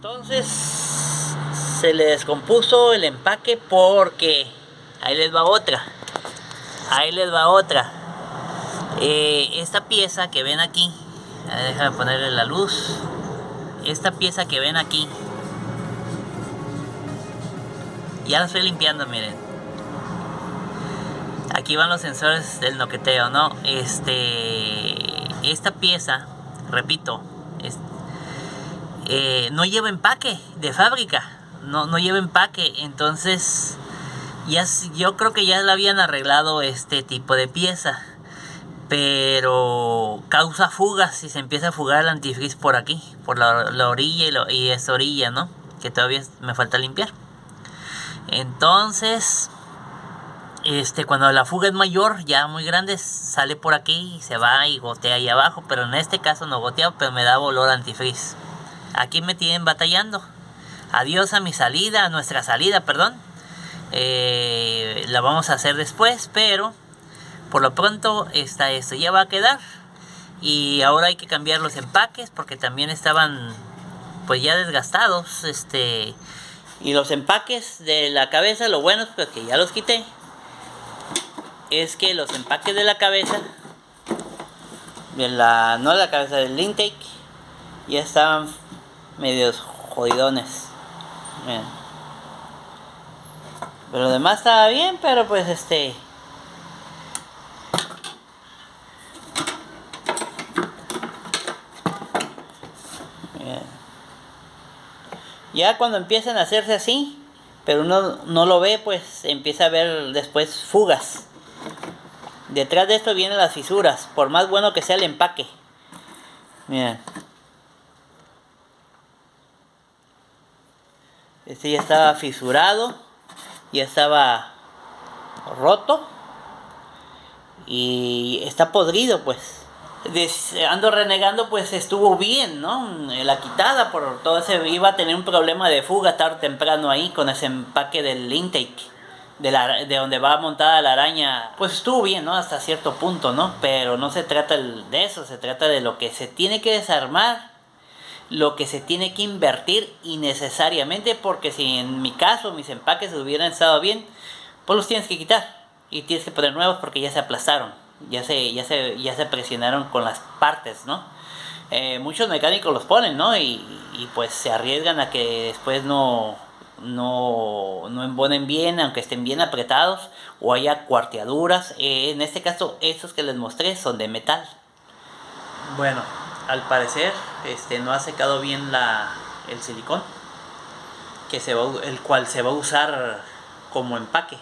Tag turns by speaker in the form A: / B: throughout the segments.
A: Entonces se le descompuso el empaque porque ahí les va otra. Esta pieza que ven aquí, déjame ponerle la luz. Esta pieza que ven aquí, ya la estoy limpiando, miren. Aquí van los sensores del noqueteo, ¿no? Esta pieza, repito, no lleva empaque de fábrica. No lleva empaque. Entonces, yo creo que ya la habían arreglado este tipo de pieza. Pero causa fugas si se empieza a fugar el antifreeze por aquí, por la orilla y esta orilla, ¿no? Que todavía me falta limpiar. Entonces, cuando la fuga es mayor, ya muy grande, sale por aquí y se va y gotea ahí abajo. Pero en este caso no gotea, pero me da olor a antifreeze. Aquí me tienen batallando. Adiós a mi salida, a nuestra salida, perdón. La vamos a hacer después, pero por lo pronto esto ya va a quedar. Y ahora hay que cambiar los empaques porque también estaban pues ya desgastados. Y los empaques de la cabeza, lo bueno es que ya los quité. Es que los empaques de la cabeza, no de la cabeza, del intake, ya estaban medios jodidones. Miren. Pero lo demás estaba bien, pero pues ya cuando empiezan a hacerse así, pero uno no lo ve, pues empieza a ver después fugas. Detrás de esto vienen las fisuras, por más bueno que sea el empaque. Miren. Ya estaba fisurado, ya estaba roto y está podrido, pues. Ando renegando, pues estuvo bien, ¿no? La quitada por todo ese, iba a tener un problema de fuga tarde o temprano ahí con ese empaque del intake, de donde va montada la araña. Pues estuvo bien, ¿no? Hasta cierto punto, ¿no? Pero no se trata de eso, se trata de lo que se tiene que desarmar, lo que se tiene que invertir innecesariamente, porque si en mi caso mis empaques hubieran estado bien, pues los tienes que quitar y tienes que poner nuevos porque ya se aplastaron. Ya se presionaron con las partes, ¿no? Muchos mecánicos los ponen, ¿no? Y pues se arriesgan a que después no embonen bien, aunque estén bien apretados, o haya cuarteaduras. En este caso, estos que les mostré son de metal. Bueno, al parecer no ha secado bien el silicón, el cual se va a usar como empaque.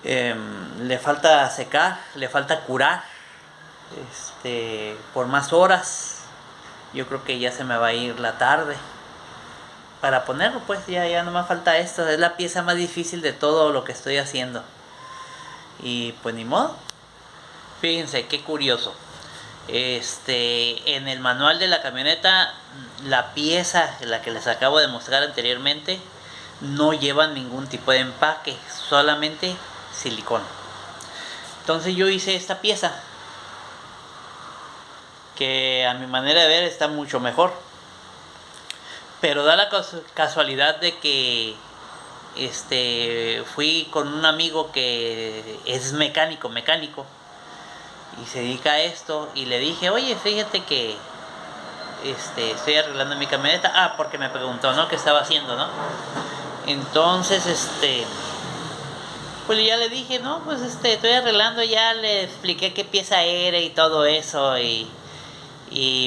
A: Le falta secar, le falta curar por más horas. Yo creo que ya se me va a ir la tarde para ponerlo, pues ya no me falta esto. Es la pieza más difícil de todo lo que estoy haciendo y pues ni modo. Fíjense qué curioso, en el manual de la camioneta, la pieza, la que les acabo de mostrar anteriormente, no lleva ningún tipo de empaque, solamente silicón. Entonces yo hice esta pieza, que a mi manera de ver está mucho mejor, pero da la casualidad de que fui con un amigo que es mecánico y se dedica a esto, y le dije, oye, fíjate que estoy arreglando mi camioneta. Porque me preguntó, ¿no?, qué estaba haciendo, ¿no? Entonces pues ya le dije, no, pues estoy arreglando, ya le expliqué qué pieza era y todo eso, y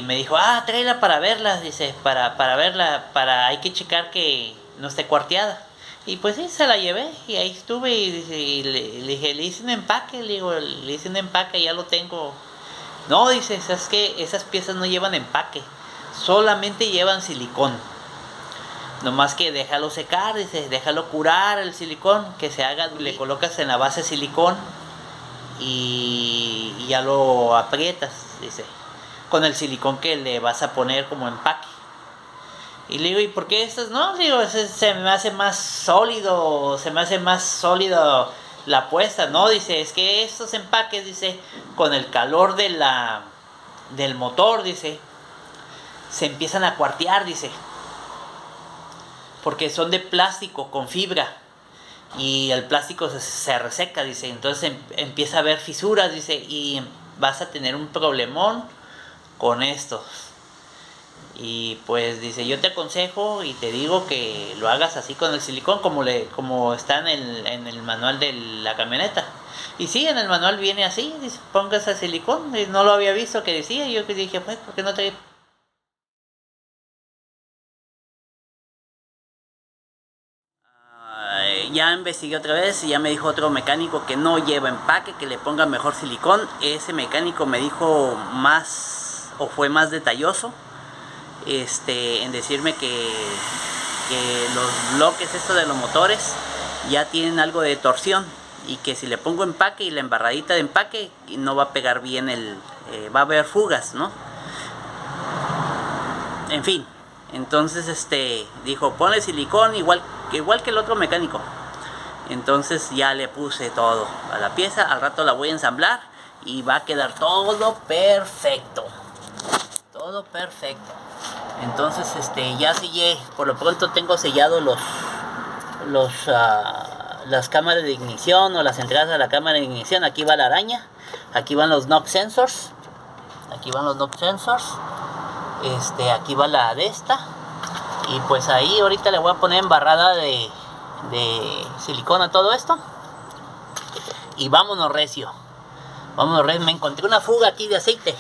A: me dijo, tráela para verla, dice, para verla, hay que checar que no esté cuarteada. Y pues sí, se la llevé y ahí estuve y le dije, le hice un empaque, ya lo tengo. No, dice, es que esas piezas no llevan empaque, solamente llevan silicón. Nomás que déjalo secar, dice, déjalo curar el silicón, que se haga, le colocas en la base silicón y ya lo aprietas, dice, con el silicón que le vas a poner como empaque. Y le digo, ¿y por qué estas no? Le digo, se me hace más sólido la apuesta, ¿no? Dice, es que estos empaques, dice, con el calor del motor, dice, se empiezan a cuartear, dice, porque son de plástico con fibra y el plástico se reseca, dice, entonces empieza a haber fisuras, dice, y vas a tener un problemón con estos. Y pues dice, yo te aconsejo y te digo que lo hagas así con el silicón como está en el manual de la camioneta. Y sí, en el manual viene así, dice, póngase silicón. Y no lo había visto que decía, yo dije, pues, ¿por qué no te...? Ya investigué otra vez y ya me dijo otro mecánico que no lleva empaque, que le ponga mejor silicón. Ese mecánico me dijo más, o fue más detalloso, en decirme que los bloques estos de los motores ya tienen algo de torsión y que si le pongo empaque y la embarradita de empaque no va a pegar bien va a haber fugas, ¿no? En fin, entonces dijo, ponle silicón igual que el otro mecánico. Entonces ya le puse todo a la pieza, al rato la voy a ensamblar y va a quedar todo perfecto. Todo perfecto. Entonces ya sellé, por lo pronto tengo sellado las cámaras de ignición o las entradas a la cámara de ignición. Aquí va la araña, aquí van los knock sensors, aquí va la de esta, y pues ahí ahorita le voy a poner embarrada de silicona a todo esto y vámonos recio. Me encontré una fuga aquí de aceite.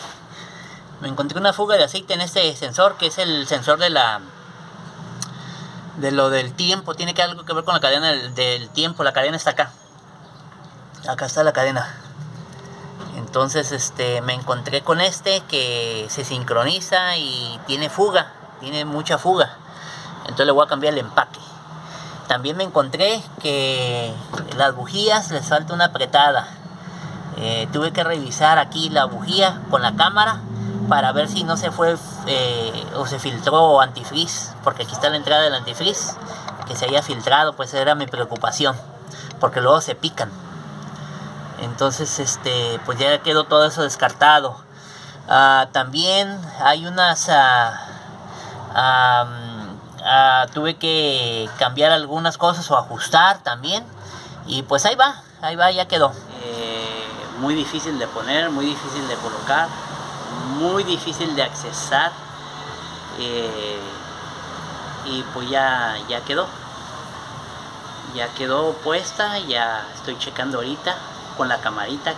A: En este sensor, que es el sensor de lo del tiempo. Tiene algo que ver con la cadena del tiempo. La cadena está acá. Acá está la cadena. Entonces me encontré con que se sincroniza y tiene mucha fuga. Entonces le voy a cambiar el empaque. También me encontré que las bujías les falta una apretada. Tuve que revisar aquí la bujía con la cámara para ver si no se fue o se filtró antifreeze, porque aquí está la entrada del antifreeze, que se haya filtrado, pues era mi preocupación, porque luego se pican. Entonces pues ya quedó todo eso descartado. También hay unas tuve que cambiar algunas cosas o ajustar también, y pues ahí va, ya quedó. Muy difícil de poner, muy difícil de colocar, muy difícil de accesar, y pues ya quedó puesta. Ya estoy checando ahorita con la camarita.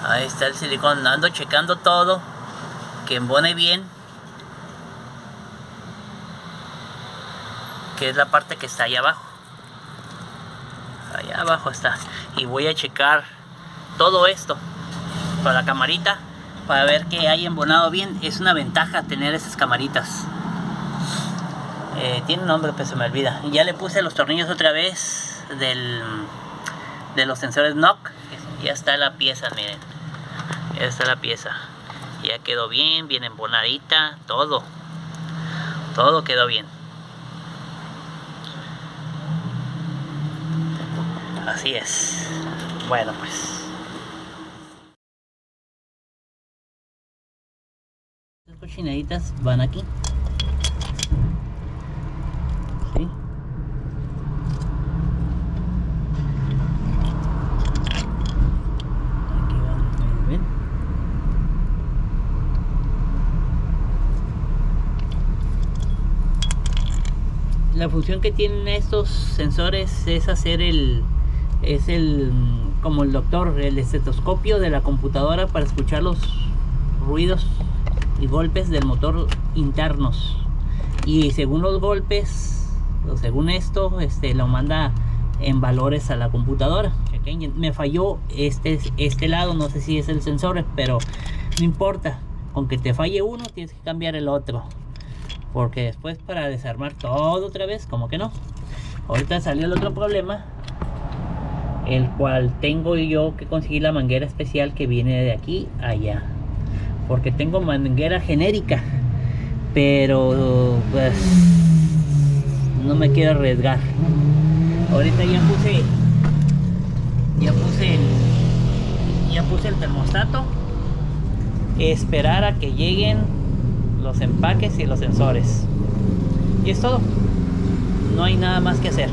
A: Ahí está el silicón, ando checando todo, que embone bien, que es la parte que está allá abajo está, y voy a checar todo esto con la camarita para ver que haya embonado bien. Es una ventaja tener esas camaritas. Tiene un nombre, pero se me olvida. Ya le puse los tornillos otra vez de los sensores knock. Ya está la pieza, miren. Ya está la pieza. Ya quedó bien embonadita, todo quedó bien. Así es. Bueno, pues estas cochinaditas van aquí. ¿Sí? Aquí van, ¿ven? La función que tienen estos sensores es hacer como el doctor, el estetoscopio de la computadora para escuchar los ruidos y golpes del motor internos, y según los golpes o según esto lo manda en valores a la computadora. Me falló este lado, no sé si es el sensor, pero no importa, con que te falle uno tienes que cambiar el otro, porque después para desarmar todo otra vez, como que no. Ahorita salió el otro problema, el cual tengo yo que conseguir la manguera especial que viene de aquí a allá, porque tengo manguera genérica, pero pues no me quiero arriesgar. Ahorita ya puse el termostato, esperar a que lleguen los empaques y los sensores. Y es todo. No hay nada más que hacer.